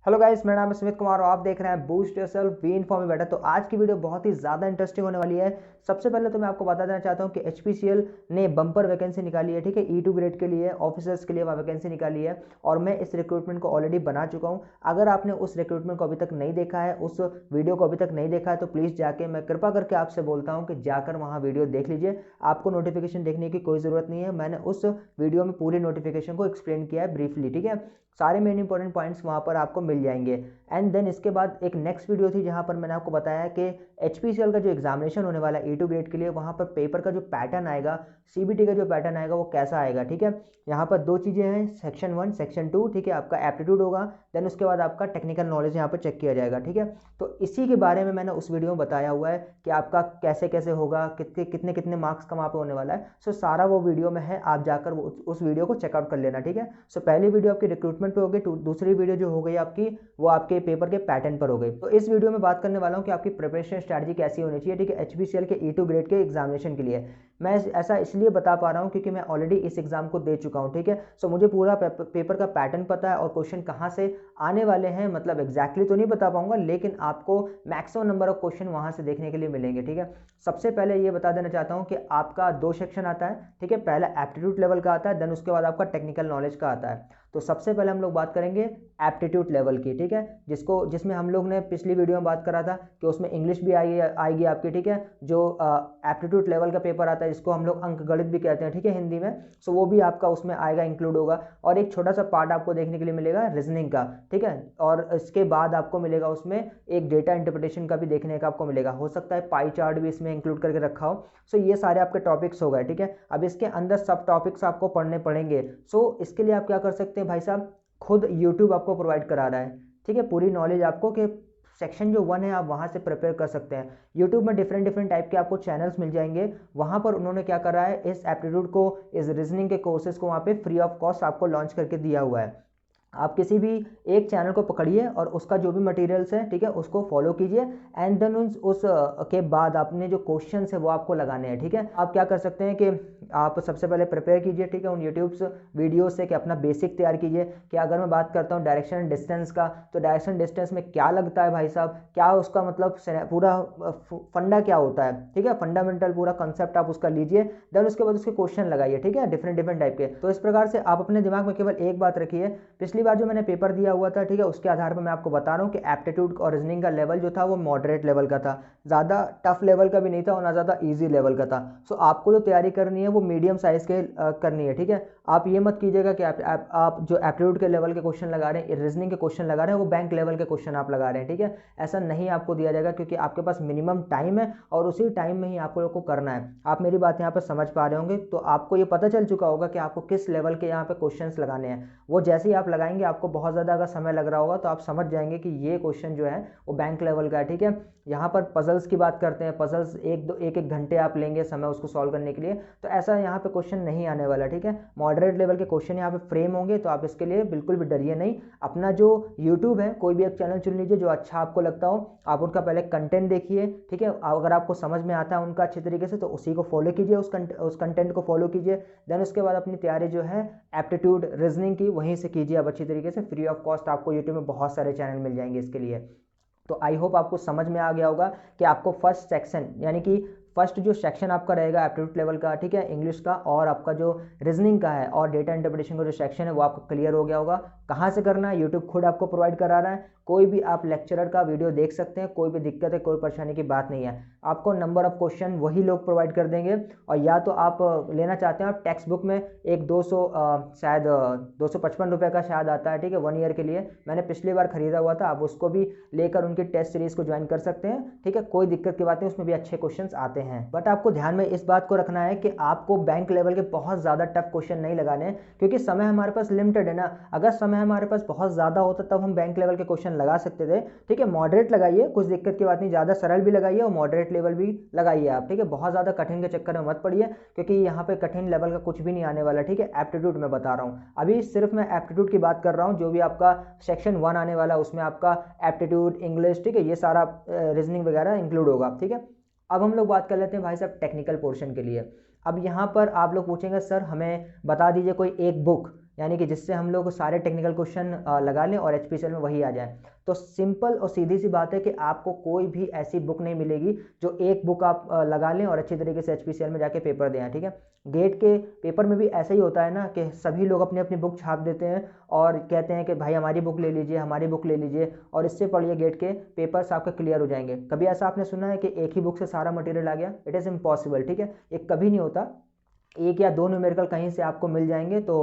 Hello guys, मेरा नाम है सुमित कुमार और आप देख रहे हैं बूस्ट योरसेल्फ बी इन्फॉर्म में बेटर। तो आज की वीडियो बहुत ही ज़्यादा इंटरेस्टिंग होने वाली है। सबसे पहले तो मैं आपको बता देना चाहता हूँ कि एचपीसीएल ने बम्पर वैकेंसी निकाली है, ठीक है। E2 ग्रेड के लिए ऑफिसर्स के लिए वहाँ वैकेंसी निकाली है और मैं इस रिक्रूटमेंट को ऑलरेडी बना चुका हूँ। अगर आपने उस रिक्रूटमेंट को अभी तक नहीं देखा है, उस वीडियो को अभी तक नहीं देखा है, तो प्लीज़ जाके, मैं कृपा करके आपसे बोलता हूँ कि जाकर वहाँ वीडियो देख लीजिए। आपको नोटिफिकेशन देखने की कोई ज़रूरत नहीं है, मैंने उस वीडियो में पूरी नोटिफिकेशन को एक्सप्लेन किया है ब्रीफली, ठीक है। सारे मेन इंपॉर्टेंट पॉइंट्स वहाँ पर आपको मिल जाएंगे। एंड देन इसके बाद एक नेक्स्ट वीडियो थी जहाँ पर मैंने आपको बताया कि एचपीसीएल का जो एग्जामिनेशन होने वाला है E2 ग्रेड के लिए, वहाँ पर पेपर का जो पैटर्न आएगा, सीबीटी का जो पैटर्न आएगा वो कैसा आएगा, ठीक है। यहाँ पर दो चीज़ें हैं, सेक्शन 1 सेक्शन 2, ठीक है। आपका एप्टीट्यूड होगा, देन उसके बाद आपका टेक्निकल नॉलेज यहाँ पर चेक किया जाएगा, ठीक है। तो इसी के बारे में मैंने उस वीडियो में बताया हुआ है कि आपका कैसे कैसे होगा, कितने कितने कितने मार्क्स का वहाँ पर होने वाला है। सो सारा वो वीडियो में है, आप जाकर उस वीडियो को चेकआउट कर लेना, ठीक है। सो पहली वीडियो आपकी रिक्रूटमेंट पे होगी, दूसरी वीडियो जो हो गई आपकी वो आपके पेपर के पैटर्न पर हो गई। तो इस वीडियो में बात करने वाला हूँ कि आपकी प्रिपरेशन स्ट्रैटेजी कैसी होनी चाहिए, ठीक है, एचपीसीएल के E2 ग्रेड के एग्जामिनेशन के लिए। मैं ऐसा इसलिए बता पा रहा हूँ क्योंकि मैं ऑलरेडी इस एग्जाम को दे चुका हूँ, ठीक है। सो मुझे पूरा पेपर का पैटर्न पता है और क्वेश्चन कहाँ से आने वाले हैं, मतलब एग्जैक्टली तो नहीं बता पाऊंगा, लेकिन आपको मैक्सिमम नंबर ऑफ क्वेश्चन वहाँ से देखने के लिए मिलेंगे, ठीक है। सबसे पहले ये बता देना चाहता हूँ कि आपका दो सेक्शन आता है, ठीक है। पहला एप्टीट्यूड लेवल का आता है, देन उसके बाद आपका टेक्निकल नॉलेज का आता है। तो सबसे पहले हम लोग बात करेंगे एप्टीट्यूड लेवल की, ठीक है, जिसमें हम लोग ने पिछली वीडियो में बात करा था कि उसमें इंग्लिश भी आएगी आपकी, ठीक है। जो एप्टीट्यूड लेवल का पेपर आता है जिसको हम लोग अंक गणित भी कहते हैं, ठीक है, हिंदी में। सो वो भी आपका उसमें आएगा, इंक्लूड होगा। और एक छोटा सा पार्ट आपको देखने के लिए मिलेगा रीजनिंग का, ठीक है। और इसके बाद आपको मिलेगा उसमें एक डेटा इंटरप्रिटेशन का भी देखने का आपको मिलेगा, हो सकता है पाई चार्ट भी इसमें इंक्लूड करके रखा हो। सो ये सारे आपके टॉपिक्स हो गए, ठीक है। अब इसके अंदर सब टॉपिक्स आपको पढ़ने पड़ेंगे। सो इसके लिए आप क्या कर सकते हैं भाई साहब, खुद यूट्यूब आपको प्रोवाइड करा रहा है, ठीक है, पूरी नॉलेज आपको, कि सेक्शन जो 1 है आप वहाँ से प्रिपेयर कर सकते हैं। यूट्यूब में डिफरेंट डिफरेंट टाइप के आपको चैनल्स मिल जाएंगे। वहाँ पर उन्होंने क्या करा है, इस एप्टीट्यूड को, इस रीजनिंग के कोर्सेज को वहाँ पे फ्री ऑफ कॉस्ट आपको लॉन्च करके दिया हुआ है। आप किसी भी एक चैनल को पकड़िए और उसका जो भी मटेरियल्स है, ठीक है, उसको फॉलो कीजिए। एंड देन उस के बाद आपने जो क्वेश्चंस है वो आपको लगाने हैं, ठीक है। आप क्या कर सकते हैं कि आप सबसे पहले प्रिपेयर कीजिए, ठीक है, उन यूट्यूब्स वीडियो से, कि अपना बेसिक तैयार कीजिए। कि अगर मैं बात करता हूँ डायरेक्शन एंड डिस्टेंस का, तो डायरेक्शन डिस्टेंस में क्या लगता है भाई साहब, क्या उसका मतलब पूरा फंडा क्या होता है, ठीक है, फंडामेंटल पूरा कंसेप्ट आप उसका लीजिए। देन उसके बाद उसके क्वेश्चन लगाइए, ठीक है, डिफरेंट डिफरेंट टाइप के। तो इस प्रकार से आप अपने दिमाग में केवल एक बात रखिए, पिछली बार जो मैंने पेपर दिया हुआ था, ठीक है, उसके आधार पर मैं आपको बता रहा हूँ कि एप्टीट्यूड और रीजनिंग का लेवल जो था वो मॉडरेट लेवल का था, ज़्यादा टफ लेवल का भी नहीं था और ना ज़्यादा ईजी लेवल का था। सो आपको जो तैयारी करनी है वो मीडियम साइज़ के करनी है, ठीक है। आप ये मत कीजिएगा कि आप जो एप्टीट्यूड के लेवल के क्वेश्चन लगा रहे हैं, रीजनिंग के क्वेश्चन लगा रहे हैं, वो बैंक लेवल के क्वेश्चन आप लगा रहे हैं, ठीक है। ऐसा नहीं आपको दिया जाएगा, क्योंकि आपके पास मिनिमम टाइम है और उसी टाइम में ही आप लोग को करना है। आप मेरी बात यहाँ पर समझ पा रहे होंगे, तो आपको ये पता चल चुका होगा कि आपको किस लेवल के यहाँ पे क्वेश्चन लगाने हैं। वो जैसे ही आप लगाएंगे, आपको बहुत ज़्यादा अगर समय लग रहा होगा तो आप समझ जाएंगे कि ये क्वेश्चन जो है वो बैंक लेवल का है, ठीक है। यहाँ पर पजल्स की बात करते हैं, पजल्स एक एक घंटे आप लेंगे समय उसको सॉल्व करने के लिए, तो ऐसा यहाँ पे क्वेश्चन नहीं आने वाला, ठीक है। मॉडरेट लेवल के क्वेश्चन यहाँ पे फ्रेम होंगे, तो आप इसके लिए बिल्कुल भी डरिए नहीं। अपना जो यूट्यूब है, कोई भी एक चैनल चुन लीजिए जो अच्छा आपको लगता हो, आप उनका पहले कंटेंट देखिए, ठीक है। अगर आपको समझ में आता है उनका अच्छे तरीके से, तो उसी को फॉलो कीजिए, उस कंटेंट को फॉलो कीजिए। देन उसके बाद अपनी तैयारी जो है एप्टीट्यूड रीजनिंग की वहीं से कीजिए आप अच्छी तरीके से, फ्री ऑफ कॉस्ट। आपको यूट्यूब में बहुत सारे चैनल मिल जाएंगे इसके लिए। तो आई होप आपको समझ में आ गया होगा कि आपको फर्स्ट सेक्शन, यानी कि फर्स्ट जो सेक्शन आपका रहेगा एप्टीट्यूड लेवल का, ठीक है, इंग्लिश का, और आपका जो रीजनिंग का है और डेटा इंटरप्रिटेशन का जो सेक्शन है वो आपको क्लियर हो गया होगा। कहाँ से करना है, यूट्यूब खुद आपको प्रोवाइड करा रहा है। कोई भी आप लेक्चरर का वीडियो देख सकते हैं, कोई भी दिक्कत है, कोई परेशानी की बात नहीं है। आपको नंबर ऑफ क्वेश्चन वही लोग प्रोवाइड कर देंगे, और या तो आप लेना चाहते हैं, आप टेक्स्ट बुक में एक 200 शायद 255 रुपये का शायद आता है, ठीक है, 1 ईयर के लिए। मैंने पिछली बार खरीदा हुआ था, आप उसको भी लेकर उनकी टेस्ट सीरीज को ज्वाइन कर सकते हैं, ठीक है। कोई दिक्कत की बात नहीं, उसमें भी अच्छे क्वेश्चंस आते हैं। बट आपको ध्यान में इस बात को रखना है कि आपको बैंक लेवल के बहुत ज़्यादा टफ क्वेश्चन नहीं लगाने हैं, क्योंकि समय हमारे पास लिमिटेड है ना। अगर समय हमारे पास बहुत ज़्यादा होता तब हम बैंक लेवल के क्वेश्चन लगा सकते थे, ठीक है। मॉडरेट लगाइए, कुछ दिक्कत की बात नहीं, ज़्यादा सरल भी लगाइए और मॉडरेट लेवल भी लगाइए आप, ठीक है। बहुत ज़्यादा कठिन के चक्कर में मत पड़िए, क्योंकि यहाँ पे कठिन लेवल का कुछ भी नहीं आने वाला, ठीक है। एप्टीट्यूड में बता रहा हूँ, अभी सिर्फ मैं एप्टीट्यूड की बात कर रहा हूँ। जो भी आपका सेक्शन 1 आने वाला उसमें आपका एप्टीट्यूड, इंग्लिश, ठीक है, ये सारा रीजनिंग वगैरह इंक्लूड होगा, ठीक है। अब हम लोग बात कर लेते हैं भाई साहब टेक्निकल पोर्शन के लिए। अब यहाँ पर आप लोग पूछेंगे सर हमें बता दीजिए कोई एक बुक यानी कि जिससे हम लोग सारे टेक्निकल क्वेश्चन लगा लें और HPCL में वही आ जाए। तो सिंपल और सीधी सी बात है कि आपको कोई भी ऐसी बुक नहीं मिलेगी जो एक बुक आप लगा लें और अच्छी तरीके से HPCL में जाके पेपर दें, ठीक है। गेट के पेपर में भी ऐसा ही होता है ना कि सभी लोग अपनी अपनी बुक छाप देते हैं और कहते हैं कि भाई हमारी बुक ले लीजिए, हमारी बुक ले लीजिए, और इससे पढ़िए गेट के पेपर्स आपके क्लियर हो जाएंगे। कभी ऐसा आपने सुना है कि एक ही बुक से सारा मटेरियल आ गया? इट इज़ इम्पॉसिबल, ठीक है, ये कभी नहीं होता। एक या दो न्यूमेरिकल कहीं से आपको मिल जाएंगे तो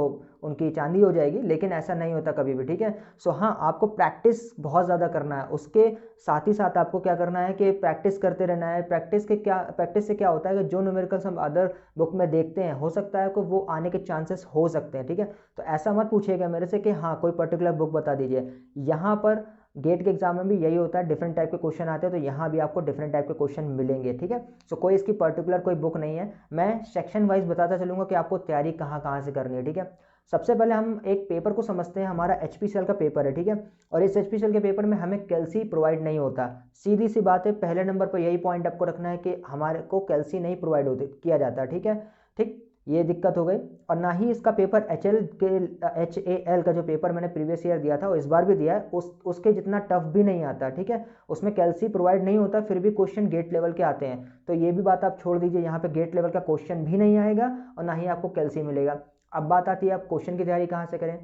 उनकी चांदी हो जाएगी, लेकिन ऐसा नहीं होता कभी भी, ठीक है। सो हाँ, आपको प्रैक्टिस बहुत ज़्यादा करना है, उसके साथ ही साथ आपको क्या करना है कि प्रैक्टिस करते रहना है। प्रैक्टिस से क्या होता है कि जो न्यूमेरिकल्स हम अदर बुक में देखते हैं, हो सकता है कि वो आने के चांसेस हो सकते हैं, ठीक है। तो ऐसा मत पूछिएगा मेरे से कि हाँ कोई पर्टिकुलर बुक बता दीजिए। यहाँ पर गेट के एग्जाम में भी यही होता है, डिफरेंट टाइप के क्वेश्चन आते हैं, तो यहाँ भी आपको डिफरेंट टाइप के क्वेश्चन मिलेंगे, ठीक है। सो कोई इसकी पर्टिकुलर कोई बुक नहीं है, मैं सेक्शन वाइज बताता चलूँगा कि आपको तैयारी कहाँ कहाँ से करनी है, ठीक है। सबसे पहले हम एक पेपर को समझते हैं, हमारा HPCL का पेपर है, ठीक है। और इस HPCL के पेपर में हमें कैल्सी प्रोवाइड नहीं होता। सीधी सी बात है, पहले नंबर पर यही पॉइंट आपको रखना है कि हमारे को कैल्सी नहीं प्रोवाइड होती किया जाता, ठीक है। ठीक, ये दिक्कत हो गई। और ना ही इसका पेपर HAL का जो पेपर मैंने प्रीवियस ईयर दिया था और इस बार भी दिया है, उसके जितना टफ भी नहीं आता, ठीक है। उसमें कैल्सी प्रोवाइड नहीं होता, फिर भी क्वेश्चन गेट लेवल के आते हैं। तो ये भी बात आप छोड़ दीजिए, यहाँ पे गेट लेवल का क्वेश्चन भी नहीं आएगा और ना ही आपको कैल्सी मिलेगा। अब बात आती है आप क्वेश्चन की तैयारी कहाँ से करें।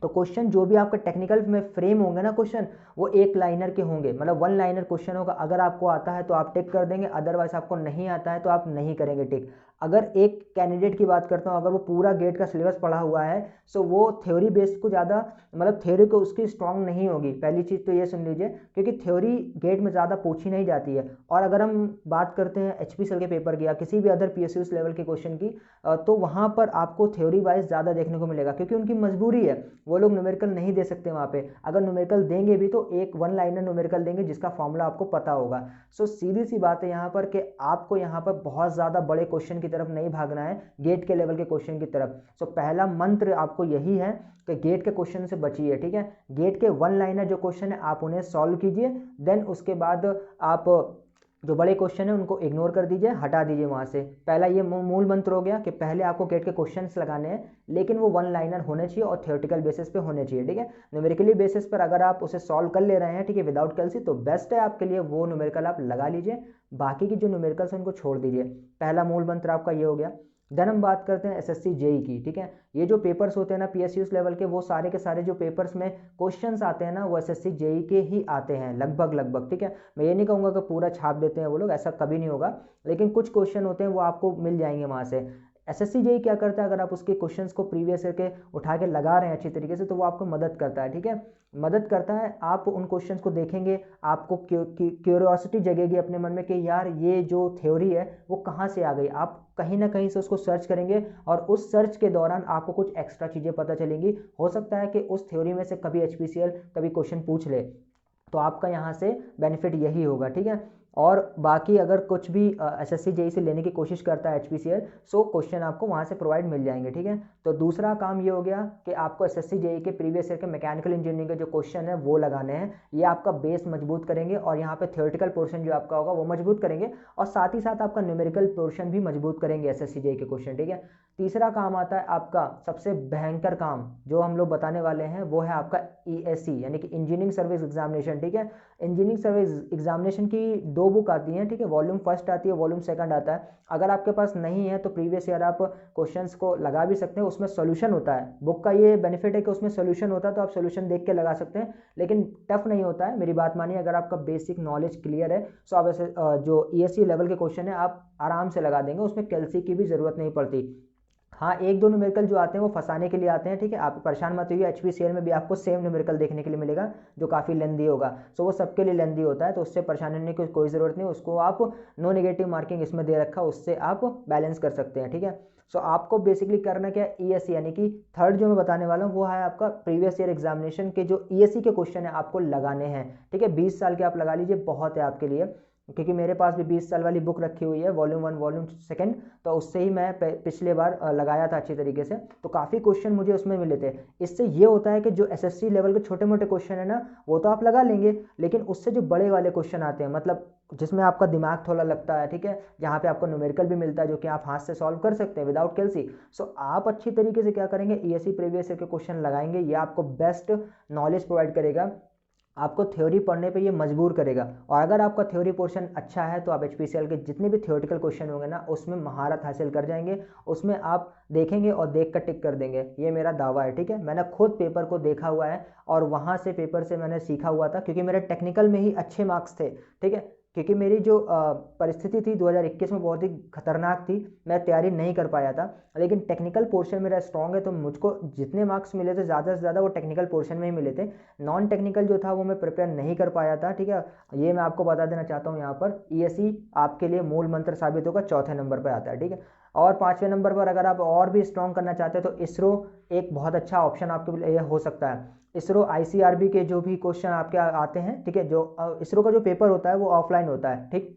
तो क्वेश्चन जो भी आपके टेक्निकल में फ्रेम होंगे ना क्वेश्चन, वो एक लाइनर के होंगे, मतलब वन लाइनर क्वेश्चन होगा। अगर आपको आता है तो आप टिक कर देंगे, अदरवाइज आपको नहीं आता है तो आप नहीं करेंगे टिक। अगर एक कैंडिडेट की बात करता हूँ, अगर वो पूरा गेट का सिलेबस पढ़ा हुआ है, सो वो थ्योरी बेस्ड को ज़्यादा, मतलब थ्योरी को उसकी स्ट्रांग नहीं होगी। पहली चीज़ तो ये सुन लीजिए, क्योंकि थ्योरी गेट में ज़्यादा पूछी नहीं जाती है। और अगर हम बात करते हैं HPCL के पेपर की या किसी भी अदर PSUs लेवल के क्वेश्चन की, तो वहाँ पर आपको थ्योरी वाइज ज़्यादा देखने को मिलेगा, क्योंकि उनकी मजबूरी है, वो लोग न्यूमेरिकल नहीं दे सकते वहाँ पे। अगर न्यूमेरिकल देंगे भी तो एक वन लाइनर न्यूमेरिकल देंगे जिसका फॉर्मूला आपको पता होगा। सो सीधी सी बात है यहाँ पर कि आपको यहाँ पर बहुत ज़्यादा बड़े क्वेश्चन की तरफ नहीं भागना है, गेट के लेवल के क्वेश्चन की तरफ। सो पहला मंत्र आपको यही है कि गेट के क्वेश्चन से बचिए, ठीक है। गेट के वन लाइनर जो क्वेश्चन है आप उन्हें सॉल्व कीजिए, देन उसके बाद आप जो बड़े क्वेश्चन है उनको इग्नोर कर दीजिए, हटा दीजिए वहाँ से। पहला ये मूल मंत्र हो गया कि पहले आपको गेट के क्वेश्चंस लगाने हैं, लेकिन वो वन लाइनर होने चाहिए और थ्योरेटिकल बेसिस पे होने चाहिए, ठीक है। न्यूमेरिकली बेसिस पर अगर आप उसे सॉल्व कर ले रहे हैं, ठीक है, विदाउट कैल्सी, तो बेस्ट है आपके लिए, वो न्यूमेरिकल आप लगा लीजिए। बाकी की जो न्यूमेरिकल्स हैं उनको छोड़ दीजिए। पहला मूल मंत्र आपका ये हो गया। देन हम बात करते हैं SSC JEE की, ठीक है। ये जो पेपर्स होते हैं ना PSUs लेवल के, वो सारे के सारे जो पेपर्स में क्वेश्चंस आते हैं ना, वो SSC JEE के ही आते हैं लगभग, ठीक है। मैं ये नहीं कहूँगा कि पूरा छाप देते हैं वो लोग, ऐसा कभी नहीं होगा, लेकिन कुछ क्वेश्चन होते हैं वो आपको मिल जाएंगे वहाँ से। SSC JEE क्या करता है, अगर आप उसके क्वेश्चंस को प्रीवियस ईयर के उठा के लगा रहे हैं अच्छी तरीके से, तो वो आपको मदद करता है, ठीक है, मदद करता है। आप उन क्वेश्चंस को देखेंगे, आपको क्यूरियोसिटी जगेगी अपने मन में कि यार ये जो थ्योरी है वो कहाँ से आ गई। आप कहीं ना कहीं से उसको सर्च करेंगे और उस सर्च के दौरान आपको कुछ एक्स्ट्रा चीज़ें पता चलेंगी। हो सकता है कि उस थ्योरी में से कभी HPCL कभी क्वेश्चन पूछ ले, तो आपका यहाँ से बेनिफिट यही होगा, ठीक है। और बाकी अगर कुछ भी SSC JEE से लेने की कोशिश करता है HPCL, सो क्वेश्चन आपको वहाँ से प्रोवाइड मिल जाएंगे, ठीक है। तो दूसरा काम ये हो गया कि आपको SSC JEE के प्रीवियस ईयर के मैकेनिकल इंजीनियरिंग के जो क्वेश्चन है वो लगाने हैं। ये आपका बेस मजबूत करेंगे और यहाँ पे थ्योरेटिकल पोर्शन जो आपका होगा वो मजबूत करेंगे, और साथ ही साथ आपका न्यूमेरिकल पोर्शन भी मजबूत करेंगे SSC JEE के क्वेश्चन, ठीक है। तीसरा काम आता है आपका सबसे भयंकर काम जो हम लोग बताने वाले हैं, वो है आपका ESE यानी कि इंजीनियरिंग सर्विस एग्जामिनेशन, ठीक है। इंजीनियरिंग सर्विस एग्जामिनेशन की दो बुक आती हैं, ठीक है, वॉल्यूम फर्स्ट आती है, वॉल्यूम सेकंड आता है। अगर आपके पास नहीं है तो प्रीवियस ईयर आप क्वेश्चंस को लगा भी सकते हैं, उसमें सोल्यूशन होता है। बुक का ये बेनिफिट है कि उसमें सोल्यूशन होता है, तो आप सोल्यूशन देख के लगा सकते हैं, लेकिन टफ नहीं होता है। मेरी बात मानिए, अगर आपका बेसिक नॉलेज क्लियर है तो आप ऐसे जो ESE लेवल के क्वेश्चन है आप आराम से लगा देंगे, उसमें कैल्सी की भी जरूरत नहीं पड़ती। हाँ, एक दो न्यूमेरिकल जो आते हैं वो फंसाने के लिए आते हैं, ठीक है, आप परेशान मत होइए। HPCL में भी आपको सेम न्यूमेरिकल देखने के लिए मिलेगा जो काफ़ी लेंदी होगा, सो वो सबके लिए लेंदी होता है, तो उससे परेशान होने की कोई ज़रूरत नहीं। उसको आप नो नेगेटिव मार्किंग इसमें दे रखा, उससे आप बैलेंस कर सकते हैं, ठीक है। सो आपको बेसिकली करना क्या है, ESE यानी कि थर्ड जो मैं बताने वाला हूँ वो है आपका प्रीवियस ईयर एग्जामिनेशन के जो ESE के क्वेश्चन है आपको लगाने हैं, ठीक है। 20 साल के आप लगा लीजिए, बहुत है आपके लिए। क्योंकि मेरे पास भी 20 साल वाली बुक रखी हुई है, वॉल्यूम 1 वॉल्यूम 2, तो उससे ही मैं पिछले बार लगाया था अच्छी तरीके से, तो काफ़ी क्वेश्चन मुझे उसमें मिले थे। इससे ये होता है कि जो एसएससी लेवल के छोटे मोटे क्वेश्चन है ना, वो तो आप लगा लेंगे, लेकिन उससे जो बड़े वाले क्वेश्चन आते हैं, मतलब जिसमें आपका दिमाग थोड़ा लगता है, ठीक है, जहाँ पे आपको न्यूमेरिकल भी मिलता है जो कि आप हाथ से सॉल्व कर सकते हैं विदाउट कैलसी। सो आप अच्छी तरीके से क्या करेंगे, ईएससी प्रीवियस ईयर के क्वेश्चन लगाएंगे, ये आपको बेस्ट नॉलेज प्रोवाइड करेगा, आपको थ्योरी पढ़ने पे ये मजबूर करेगा। और अगर आपका थ्योरी पोर्शन अच्छा है तो आप एचपीसीएल के जितने भी थ्योरेटिकल क्वेश्चन होंगे ना, उसमें महारत हासिल कर जाएंगे, उसमें आप देखेंगे और देख कर टिक कर देंगे, ये मेरा दावा है, ठीक है। मैंने खुद पेपर को देखा हुआ है और वहाँ से पेपर से मैंने सीखा हुआ था, क्योंकि मेरे टेक्निकल में ही अच्छे मार्क्स थे, ठीक है। क्योंकि मेरी जो परिस्थिति थी 2021 में बहुत ही खतरनाक थी, मैं तैयारी नहीं कर पाया था, लेकिन टेक्निकल पोर्शन मेरा स्ट्रॉन्ग है, तो मुझको जितने मार्क्स मिले थे ज़्यादा से ज़्यादा वो टेक्निकल पोर्शन में ही मिले थे। नॉन टेक्निकल जो था वो मैं प्रिपेयर नहीं कर पाया था, ठीक है। ये मैं आपको बता देना चाहता हूँ यहाँ पर, ईएससी आपके लिए मूल मंत्र साबित होगा, चौथे नंबर पर आता है, ठीक है। और पाँचवें नंबर पर अगर आप और भी स्ट्रॉन्ग करना चाहते हैं तो इसरो एक बहुत अच्छा ऑप्शन आपके लिए हो सकता है। इसरो आईसीआरबी के जो भी क्वेश्चन आपके आते हैं, ठीक है, जो इसरो का जो पेपर होता है वो ऑफलाइन होता है, ठीक,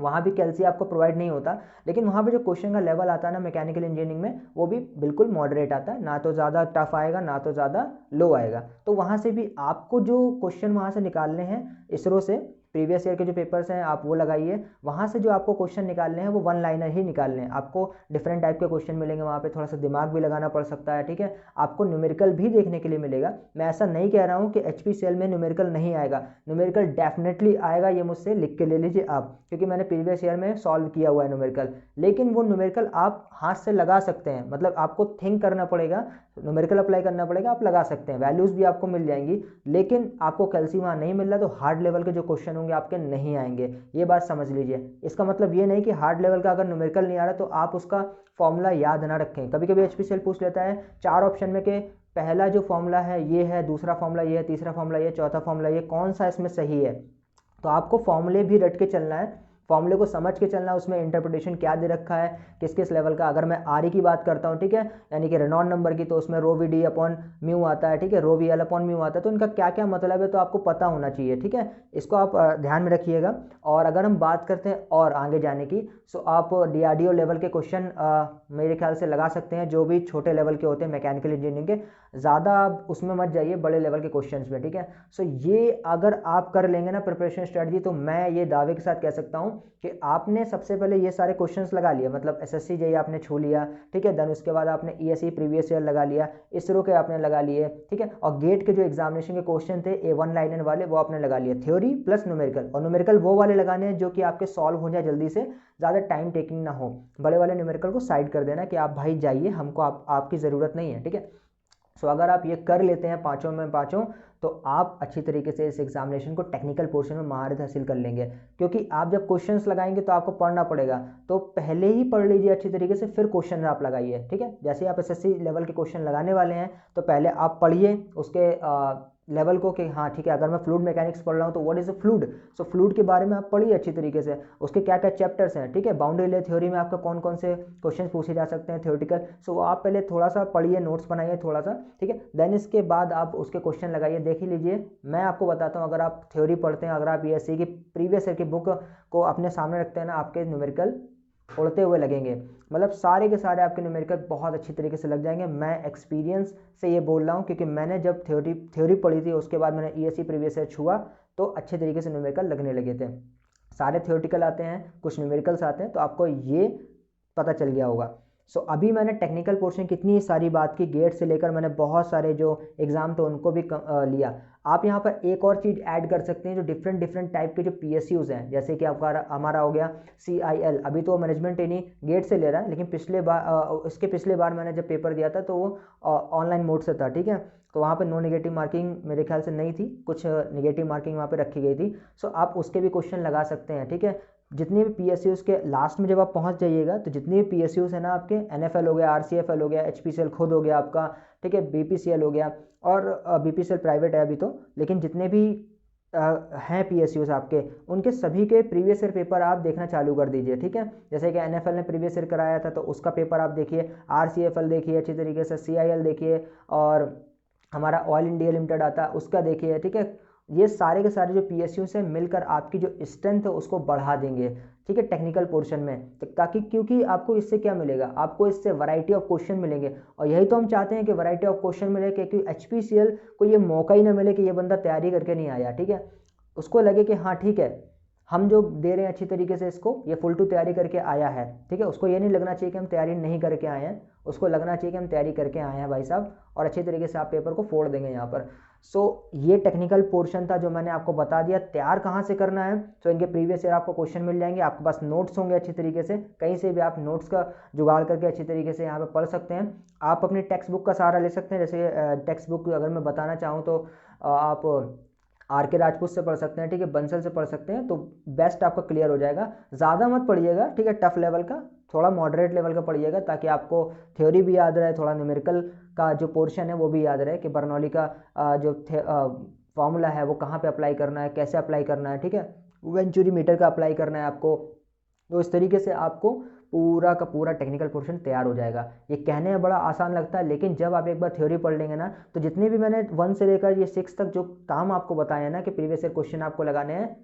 वहाँ भी कैल्सी आपको प्रोवाइड नहीं होता, लेकिन वहाँ पे जो क्वेश्चन का लेवल आता है ना मैकेनिकल इंजीनियरिंग में, वो भी बिल्कुल मॉडरेट आता है, ना तो ज़्यादा टफ आएगा ना तो ज़्यादा लो आएगा। तो वहाँ से भी आपको जो क्वेश्चन वहाँ से निकालने हैं इसरो से, प्रीवियस ईयर के जो पेपर्स हैं आप वो लगाइए, वहाँ से जो आपको क्वेश्चन निकालने हैं वो वन लाइनर ही निकालने हैं। आपको डिफरेंट टाइप के क्वेश्चन मिलेंगे वहाँ पे, थोड़ा सा दिमाग भी लगाना पड़ सकता है, ठीक है। आपको न्यूमेरिकल भी देखने के लिए मिलेगा, मैं ऐसा नहीं कह रहा हूँ कि एचपीसीएल में न्यूमेरिकल नहीं आएगा, न्यूमेरिकल डेफिनेटली आएगा, ये मुझसे लिख के ले लीजिए आप, क्योंकि मैंने प्रीवियस ईयर में सॉल्व किया हुआ है न्यूमेरिकल। लेकिन वो न्यूमेरिकल आप हाथ से लगा सकते हैं, मतलब आपको थिंक करना पड़ेगा, न्यूमेरिकल अप्लाई करना पड़ेगा, आप लगा सकते हैं, वैल्यूज भी आपको मिल जाएंगी, लेकिन आपको कैल्सी वहाँ नहीं मिल रहा तो हार्ड लेवल के जो क्वेश्चन होंगे आपके नहीं आएंगे, ये बात समझ लीजिए। इसका मतलब ये नहीं कि हार्ड लेवल का अगर न्यूमेरिकल नहीं आ रहा तो आप उसका फॉर्मूला याद ना रखें। कभी कभी एचपीसीएल पूछ लेता है 4 ऑप्शन में के पहला जो फॉर्मूला है ये है, दूसरा फॉर्मूला ये है, तीसरा फॉर्मूला ये, चौथा फॉर्मूला ये, कौन सा इसमें सही है। तो आपको फॉर्मूले भी रट के चलना है, फॉर्मूले को समझ के चलना है, उसमें इंटरप्रिटेशन क्या दे रखा है, किस किस लेवल का। अगर मैं आर की बात करता हूँ, ठीक है, यानी कि रेनॉल्ड नंबर की, तो उसमें रो वी डी अपॉन म्यू आता है, ठीक है, रो वी एल अपॉन म्यू आता है, तो इनका क्या क्या मतलब है तो आपको पता होना चाहिए, ठीक है। इसको आप ध्यान में रखिएगा। और अगर हम बात करते हैं और आगे जाने की, सो आप डीआरडीओ लेवल के क्वेश्चन मेरे ख्याल से लगा सकते हैं, जो भी छोटे लेवल के होते हैं मैकेनिकल इंजीनियरिंग के, ज़्यादा आप उसमें मत जाइए बड़े लेवल के क्वेश्चन में, ठीक है। सो ये अगर आप कर लेंगे ना प्रिपरेशन स्ट्रेटजी, तो मैं ये दावे के साथ कह सकता हूँ कि आपने सबसे पहले ये सारे क्वेश्चंस लगा लिया, मतलब एसएससी जेईई आपने छू लिया, ठीक है, देन उसके बाद आपने ईएससी प्रीवियस ईयर लगा लिया, इसरो के आपने लगा लिए, ठीक है, और गेट के जो एग्जामिनेशन के क्वेश्चन थे A1 लाइनर वाले वो आपने लगा लिए, थ्योरी प्लस न्यूमेरिकल। और न्यूमेरिकल वो वाले लगाने हैं जो कि आपके सॉल्व हो जाए जल्दी से, ज़्यादा टाइम टेकिंग ना हो। बड़े वाले न्यूमेरिकल को साइड कर देना कि आप भाई जाइए, हमको आपकी ज़रूरत नहीं है, ठीक है। सो अगर आप ये कर लेते हैं पाँचों में पाँचों, तो आप अच्छी तरीके से इस एग्जामिनेशन को टेक्निकल पोर्शन में महारत हासिल कर लेंगे। क्योंकि आप जब क्वेश्चंस लगाएंगे तो आपको पढ़ना पड़ेगा, तो पहले ही पढ़ लीजिए अच्छी तरीके से, फिर क्वेश्चन आप लगाइए, ठीक है। जैसे आप एसएससी लेवल के क्वेश्चन लगाने वाले हैं तो पहले आप पढ़िए उसके लेवल को, कि हाँ ठीक है, अगर मैं फ्लूइड मैकेनिक्स पढ़ रहा हूँ तो what is a fluid, so fluid के बारे में आप पढ़िए अच्छी तरीके से, उसके क्या क्या चैप्टर्स हैं, ठीक है। बाउंड्री लेयर थ्योरी में आपका कौन कौन से क्वेश्चन पूछे जा सकते हैं थ्योरेटिकल, सो आप पहले थोड़ा सा पढ़िए, नोट्स बनाइए थोड़ा सा, ठीक है, देन इसके बाद आप उसके क्वेश्चन लगाइए, देख ही लीजिए। मैं आपको बताता हूँ, अगर आप थ्योरी पढ़ते हैं, अगर आप ईएससी की प्रीवियस ईयर की बुक को अपने सामने रखते हैं ना, आपके न्यूमेरिकल उड़ते हुए लगेंगे, मतलब सारे के सारे आपके न्यूमेरिकल बहुत अच्छी तरीके से लग जाएंगे। मैं एक्सपीरियंस से ये बोल रहा हूँ, क्योंकि मैंने जब थ्योरी पढ़ी थी उसके बाद मैंने ईएससी प्रीवियस ईयर छुआ, तो अच्छे तरीके से न्यूमेरिकल लगने लगे थे। सारे थ्योरेटिकल आते हैं, कुछ न्यूमेरिकल्स आते हैं, तो आपको ये पता चल गया होगा। सो अभी मैंने टेक्निकल पोर्शन कितनी सारी बात की, गेट से लेकर मैंने बहुत सारे जो एग्जाम थे उनको भी लिया। आप यहाँ पर एक और चीज़ ऐड कर सकते हैं, जो डिफरेंट डिफरेंट टाइप के जो पीएसयूज हैं, जैसे कि आपका हमारा हो गया CIL, अभी तो मैनेजमेंट ट्रेनी गेट से ले रहा है, लेकिन इसके पिछले बार मैंने जब पेपर दिया था तो वो ऑनलाइन मोड से था, ठीक है। तो वहाँ पे नो नेगेटिव मार्किंग मेरे ख्याल से नहीं थी, कुछ नेगेटिव मार्किंग वहाँ पे रखी गई थी। सो आप उसके भी क्वेश्चन लगा सकते हैं, ठीक है। जितने भी पीएसयूज के लास्ट में जब आप पहुंच जाइएगा, तो जितने भी पीएसयूज है ना आपके, एनएफएल हो गया, RCFL हो गया, HPCL खुद हो गया आपका, ठीक है, BPCL हो गया, और BPCL प्राइवेट है अभी तो, लेकिन जितने भी हैं पीएसयूज आपके, उनके सभी के प्रीवियस ईयर पेपर आप देखना चालू कर दीजिए, ठीक है। जैसे कि एनएफएल ने प्रीवियस ईयर कराया था तो उसका पेपर आप देखिए, RCFL देखिए अच्छी तरीके से, CIL देखिए, और हमारा ऑयल इंडिया लिमिटेड आता है उसका देखिए, ठीक है। ये सारे के सारे जो PSU से मिलकर आपकी जो स्ट्रेंथ है उसको बढ़ा देंगे, ठीक है, टेक्निकल पोर्शन में, ताकि क्योंकि आपको इससे क्या मिलेगा, आपको इससे वैरायटी ऑफ क्वेश्चन मिलेंगे, और यही तो हम चाहते हैं कि वैरायटी ऑफ क्वेश्चन मिले, क्योंकि HPCL को ये मौका ही ना मिले कि ये बंदा तैयारी करके नहीं आया, ठीक है, उसको लगे कि हाँ ठीक है हम जो दे रहे हैं अच्छी तरीके से इसको, ये फुल टू तैयारी करके आया है, ठीक है, उसको ये नहीं लगना चाहिए कि हम तैयारी नहीं करके आए हैं, उसको लगना चाहिए कि हम तैयारी करके आए हैं भाई साहब, और अच्छी तरीके से आप पेपर को फोड़ देंगे यहाँ पर। सो ये टेक्निकल पोर्शन था जो मैंने आपको बता दिया। तैयार कहाँ से करना है, तो इनके प्रीवियस ईयर आपको क्वेश्चन मिल जाएंगे, आपके पास नोट्स होंगे अच्छी तरीके से, कहीं से भी आप नोट्स का जुगाड़ करके अच्छी तरीके से यहाँ पे पढ़ सकते हैं। आप अपनी टेक्स्ट बुक का सहारा ले सकते हैं, जैसे टेक्स्ट बुक अगर मैं बताना चाहूँ तो आप RK राजपूत से पढ़ सकते हैं, ठीक है, बंसल से पढ़ सकते हैं, तो बेस्ट आपका क्लियर हो जाएगा। ज़्यादा मत पढ़िएगा, ठीक है, टफ लेवल का, थोड़ा मॉडरेट लेवल का पढ़िएगा, ताकि आपको थ्योरी भी याद रहे, थोड़ा न्यूमेरिकल का जो पोर्शन है वो भी याद रहे कि बर्नौली का जो फॉर्मूला है वो कहाँ पे अप्लाई करना है, कैसे अप्लाई करना है, ठीक है, वेंचुरी मीटर का अप्लाई करना है आपको। तो इस तरीके से आपको पूरा का पूरा टेक्निकल पोर्शन तैयार हो जाएगा। ये कहने में बड़ा आसान लगता है, लेकिन जब आप एक बार थ्योरी पढ़ लेंगे ना, तो जितने भी मैंने 1 से लेकर ये 6 तक जो काम आपको बताया ना कि प्रीवियस ईयर क्वेश्चन आपको लगाने हैं,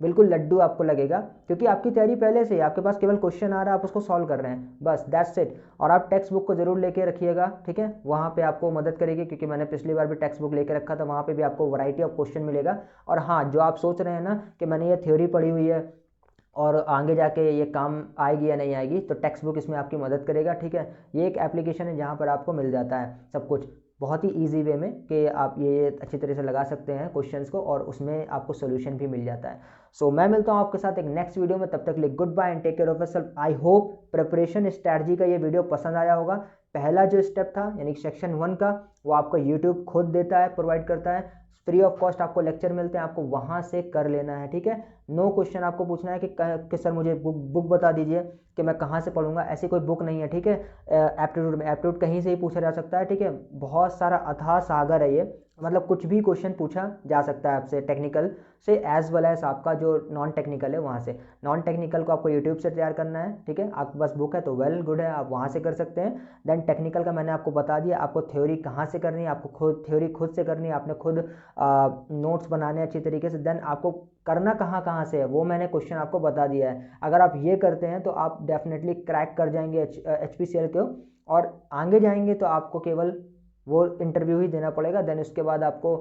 बिल्कुल लड्डू आपको लगेगा, क्योंकि आपकी तैयारी पहले से ही, आपके पास केवल क्वेश्चन आ रहा है, आप उसको सॉल्व कर रहे हैं, बस दैट्स इट। और आप टेक्स्ट बुक को जरूर लेके रखिएगा, ठीक है, वहाँ पे आपको मदद करेगी, क्योंकि मैंने पिछली बार भी टेक्स्ट बुक लेके रखा था, वहाँ पे भी आपको वैरायटी ऑफ क्वेश्चन मिलेगा। और हाँ, जो आप सोच रहे हैं ना कि मैंने ये थ्योरी पढ़ी हुई है और आगे जाके ये काम आएगी या नहीं आएगी, तो टेक्स्ट बुक इसमें आपकी मदद करेगा, ठीक है। ये एक एप्लीकेशन है जहाँ पर आपको मिल जाता है सब कुछ बहुत ही इजी वे में, कि आप ये अच्छी तरह से लगा सकते हैं क्वेश्चंस को, और उसमें आपको सोल्यूशन भी मिल जाता है। सो मैं मिलता हूँ आपके साथ एक नेक्स्ट वीडियो में, तब तक के लिए goodbye and take care of yourself. I hope preparation strategy का ये वीडियो पसंद आया होगा। पहला जो स्टेप था यानी सेक्शन 1 का, वो आपको यूट्यूब खुद देता है, प्रोवाइड करता है, फ्री ऑफ कॉस्ट आपको लेक्चर मिलते हैं, आपको वहाँ से कर लेना है, ठीक है। नो क्वेश्चन आपको पूछना है कि सर मुझे बुक बता दीजिए कि मैं कहाँ से पढ़ूंगा, ऐसी कोई बुक नहीं है, ठीक है। एप्टीट्यूड में एप्टीट्यूड कहीं से ही पूछा जा सकता है, ठीक है, बहुत सारा अथाह सागर है ये, मतलब कुछ भी क्वेश्चन पूछा जा सकता है आपसे, टेक्निकल से एज वेल एज आपका जो नॉन टेक्निकल है वहाँ से। नॉन टेक्निकल को आपको यूट्यूब से तैयार करना है, ठीक है, आपके पास बुक है तो वेल गुड है, आप वहाँ से कर सकते हैं। देन टेक्निकल का मैंने आपको बता दिया, आपको थ्योरी कहाँ से करनी है, आपको खुद थ्योरी खुद से करनी है, आपने खुद नोट्स बनाने अच्छी तरीके से। देन आपको करना कहाँ कहाँ से है वो मैंने क्वेश्चन आपको बता दिया है। अगर आप ये करते हैं तो आप डेफिनेटली क्रैक कर जाएंगे HPCL को, और आगे जाएंगे तो आपको केवल वो इंटरव्यू ही देना पड़ेगा। देन उसके बाद आपको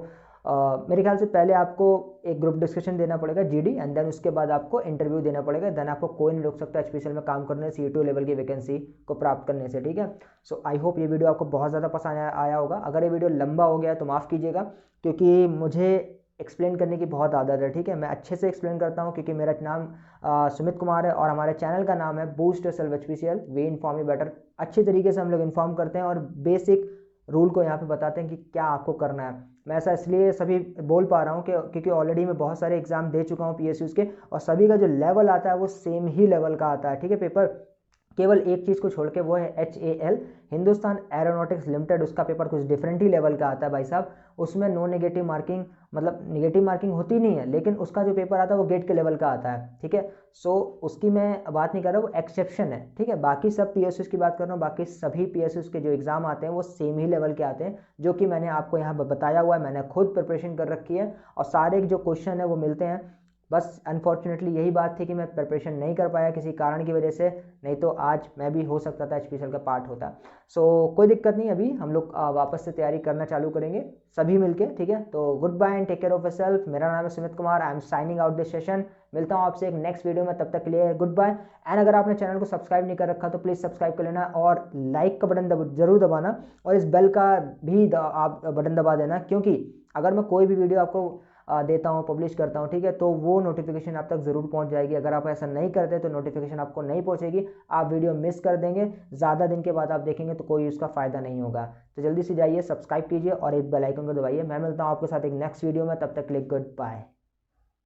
मेरे ख्याल से पहले आपको एक ग्रुप डिस्कशन देना पड़ेगा GD, एंड देन उसके बाद आपको इंटरव्यू देना पड़ेगा। देन आपको कोई नहीं रोक सकता HPCL में काम करने से, C2 लेवल की वैकेंसी को प्राप्त करने से, ठीक है। सो आई होप ये वीडियो आपको बहुत ज़्यादा पसंद आया होगा। अगर ये वीडियो लंबा हो गया तो माफ़ कीजिएगा, क्योंकि मुझे एक्सप्लेन करने की बहुत आदत है, ठीक है, मैं अच्छे से एक्सप्लेन करता हूँ, क्योंकि मेरा नाम सुमित कुमार है और हमारे चैनल का नाम है boost yourself HPCL, way inform you better. अच्छे तरीके से हम लोग इन्फॉर्म करते हैं और बेसिक रूल को यहाँ पे बताते हैं कि क्या आपको करना है। मैं ऐसा इसलिए सभी बोल पा रहा हूँ कि क्योंकि ऑलरेडी मैं बहुत सारे एग्जाम दे चुका हूँ PSUs के, और सभी का जो लेवल आता है वो सेम ही लेवल का आता है, ठीक है। पेपर केवल एक चीज़ को छोड़ के, वो है HAL, हिंदुस्तान एरोनॉटिक्स लिमिटेड, उसका पेपर कुछ डिफरेंट ही लेवल का आता है भाई साहब। उसमें नो नेगेटिव मार्किंग, मतलब नेगेटिव मार्किंग होती नहीं है, लेकिन उसका जो पेपर आता है वो गेट के लेवल का आता है, ठीक है। सो उसकी मैं बात नहीं कर रहा, वो एक्सेप्शन है, ठीक है। बाकी सब PSUs की बात कर रहा हूँ, बाकी सभी PSUs के जो एग्जाम आते हैं वो सेम ही लेवल के आते हैं, जो कि मैंने आपको यहाँ बताया हुआ है, मैंने खुद प्रिपरेशन कर रखी है, और सारे जो क्वेश्चन है वो मिलते हैं। बस अनफॉर्चुनेटली यही बात थी कि मैं प्रिपरेशन नहीं कर पाया किसी कारण की वजह से, नहीं तो आज मैं भी हो सकता था HPCL का पार्ट होता। सो कोई दिक्कत नहीं, अभी हम लोग वापस से तैयारी करना चालू करेंगे सभी मिलके, ठीक है। तो goodbye and take care of yourself. मेरा नाम है Sumit Kumar, I am signing out this session. मिलता हूँ आपसे एक नेक्स्ट वीडियो में, तब तक के लिए गुड बाय। एंड अगर आपने चैनल को सब्सक्राइब नहीं कर रखा तो प्लीज़ सब्सक्राइब कर लेना, और लाइक का बटन जरूर दबाना, और इस बेल का भी आप बटन दबा देना, क्योंकि अगर मैं कोई भी वीडियो आपको देता हूँ, पब्लिश करता हूँ, ठीक है, तो वो नोटिफिकेशन आप तक ज़रूर पहुँच जाएगी। अगर आप ऐसा नहीं करते तो नोटिफिकेशन आपको नहीं पहुँचेगी, आप वीडियो मिस कर देंगे, ज़्यादा दिन के बाद आप देखेंगे तो कोई उसका फ़ायदा नहीं होगा। तो जल्दी से जाइए, सब्सक्राइब कीजिए और एक बेल आइकन को दबाइए। मैं मिलता हूँ आपके साथ एक नेक्स्ट वीडियो में, तब तक के लिए गुड बाय।